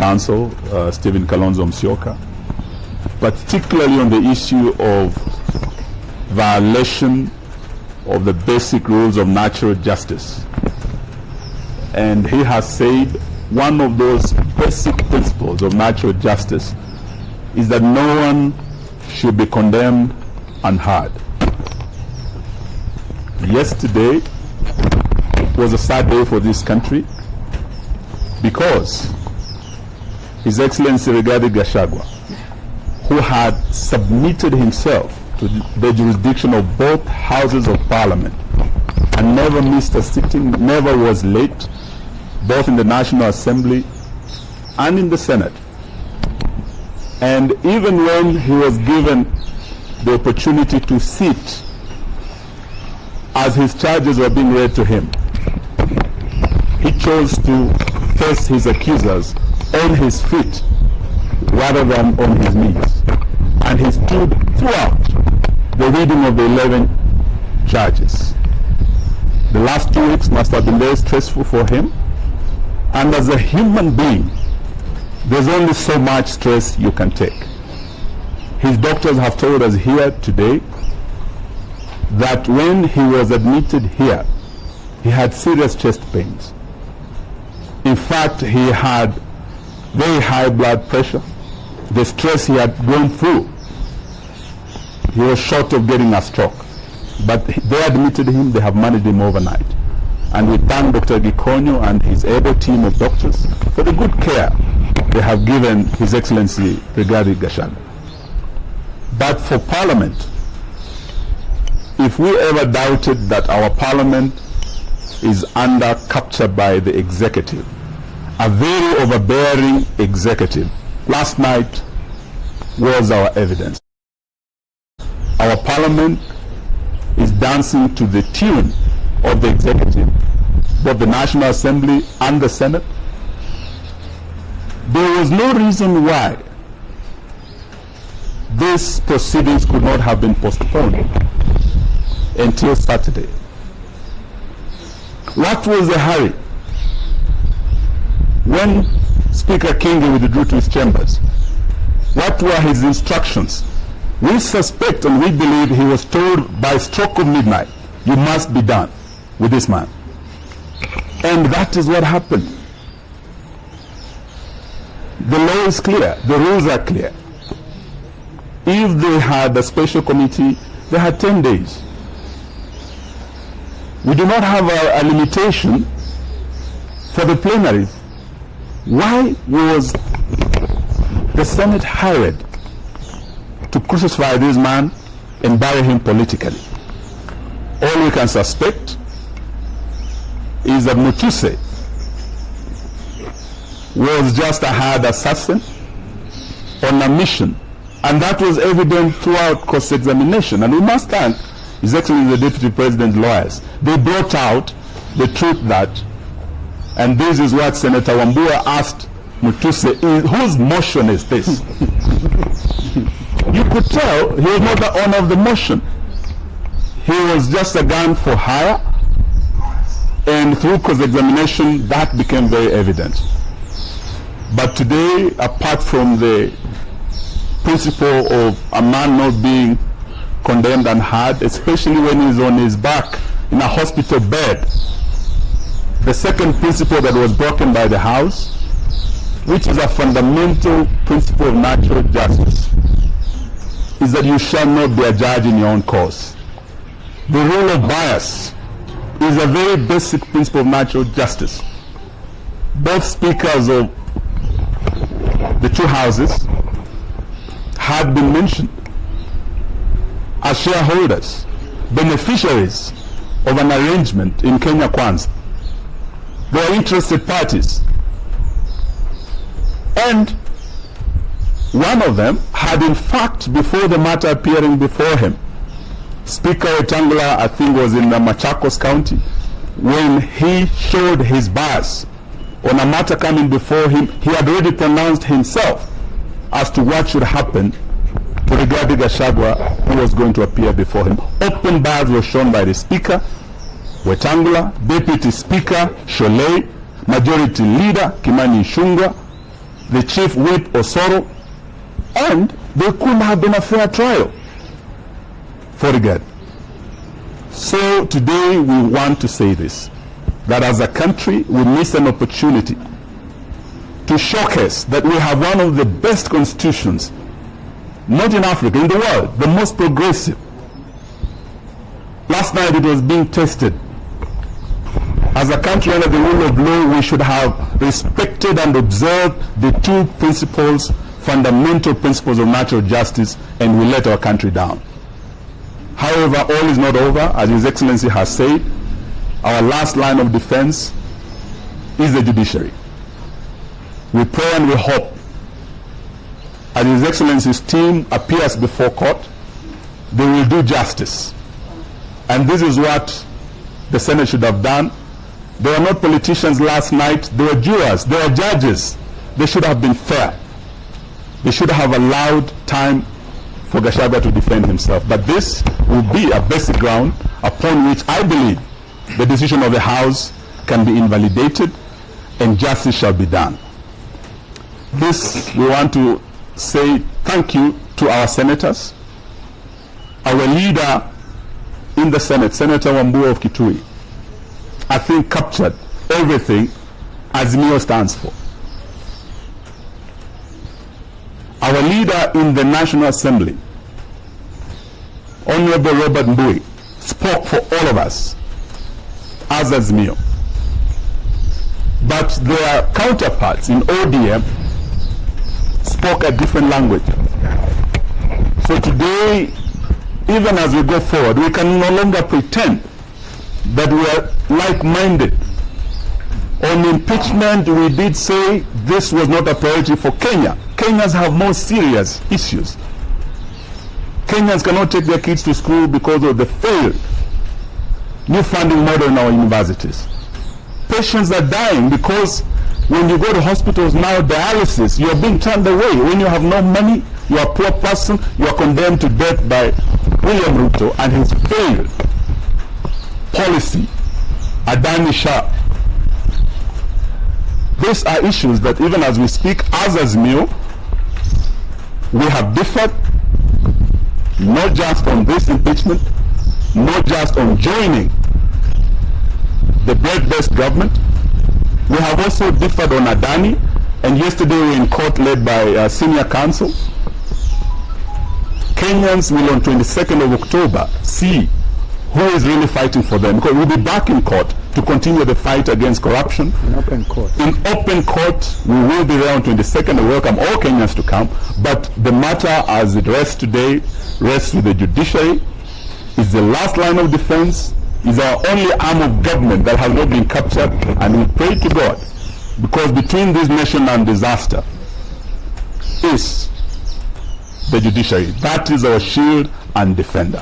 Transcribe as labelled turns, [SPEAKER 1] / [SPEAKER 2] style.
[SPEAKER 1] counsel, Stephen Kalonzo Musyoka, particularly on the issue of violation of the basic rules of natural justice. And he has said one of those basic principles of natural justice is that no one should be condemned unheard. Yesterday was a sad day for this country because His Excellency Rigathi Gachagua, who had submitted himself to the jurisdiction of both houses of parliament and never missed a sitting, never was late, both in the National Assembly and in the Senate. And even when he was given the opportunity to sit as his charges were being read to him, he chose to face his accusers on his feet rather than on his knees. And he stood throughout the reading of the 11 charges. The last 2 weeks must have been very stressful for him. And as a human being, there's only so much stress you can take. His doctors have told us here today that when he was admitted here, he had serious chest pains. In fact, he had very high blood pressure. The stress he had gone through, he was short of getting a stroke. But they admitted him, they have managed him overnight. And we thank Dr. Gikonyo and his able team of doctors for the good care they have given His Excellency Rigathi Gachagua. But for Parliament, if we ever doubted that our Parliament is under capture by the executive, a very overbearing executive, last night was our evidence. Our Parliament is dancing to the tune of the executive, both the National Assembly and the Senate. There was no reason why these proceedings could not have been postponed until Saturday. What was the hurry? When Speaker Kingi withdrew to his chambers, what were his instructions? We suspect and we believe he was told by stroke of midnight, you must be done with this man. And that is what happened. The law is clear, the rules are clear. If they had a special committee, they had 10 days. We do not have a limitation for the plenaries. Why was the Senate hired to crucify this man and bury him politically? All we can suspect is that Mutuse was just a hired assassin on a mission, and that was evident throughout cross-examination. And we must thank His Excellency the Deputy President's lawyers. They brought out the truth that, and this is what Senator Wambua asked Mutuse, whose motion is this? You could tell he was not the owner of the motion. He was just a gun for hire, and through cross-examination that became very evident. But today, apart from the principle of a man not being condemned unheard, especially when he's on his back in a hospital bed, the second principle that was broken by the House, which is a fundamental principle of natural justice, is that you shall not be a judge in your own cause. The rule of bias is a very basic principle of natural justice. Both speakers of the two houses had been mentioned as shareholders, beneficiaries of an arrangement in Kenya Kwanza. They are interested parties. And one of them had, in fact, before the matter appearing before him, Speaker Wetangula, I think, was in Machakos County, when he showed his bias on a matter coming before him, he had already pronounced himself as to what should happen to Rigathi Gachagua, who was going to appear before him. Open bias was shown by the Speaker, Wetangula, Deputy Speaker, Sholei, Majority Leader, Kimani Ichung'wah, the chief whip Osoro, and there couldn't have been a fair trial for Rigathi. So today we want to say this, that as a country we miss an opportunity to showcase that we have one of the best constitutions, not in Africa, in the world, the most progressive. Last night it was being tested. As a country under the rule of law, we should have respected and observed the two principles, fundamental principles of natural justice, and we let our country down. However, all is not over. As His Excellency has said, our last line of defense is the judiciary. We pray and we hope, as His Excellency's team appears before court, they will do justice. And this is what the Senate should have done. They were not politicians last night. They were jurors. They were judges. They should have been fair. They should have allowed time for Gachagua to defend himself. But this will be a basic ground upon which I believe the decision of the House can be invalidated and justice shall be done. This, we want to say thank you to our senators. Our leader in the Senate, Senator Wamalwa of Kitui, I think captured everything Azimio stands for. Our leader in the National Assembly, Honorable Robert Mbui, spoke for all of us as Azimio. But their counterparts in ODM spoke a different language. So today, even as we go forward, we can no longer pretend that we are like-minded. On impeachment, we did say this was not a priority for Kenya. Kenyans have more serious issues. Kenyans cannot take their kids to school because of the failed new funding model in our universities. Patients are dying because when you go to hospitals now, dialysis, you are being turned away. When you have no money, you are a poor person, you are condemned to death by William Ruto and his failed policy, Adani Shah. These are issues that even as we speak as Azimio, we have differed, not just on this impeachment, not just on joining the broad-based government. We have also differed on Adani, and yesterday we were in court led by senior counsel. Kenyans will on 22nd of October see who is really fighting for them, because we'll be back in court to continue the fight against corruption.
[SPEAKER 2] In open court.
[SPEAKER 1] In open court, we will be there on 22nd. We welcome all Kenyans to come. But the matter as it rests today rests with the judiciary. It's the last line of defense. It's our only arm of government that has not been captured. And we pray to God, because between this nation and disaster is the judiciary. That is our shield and defender.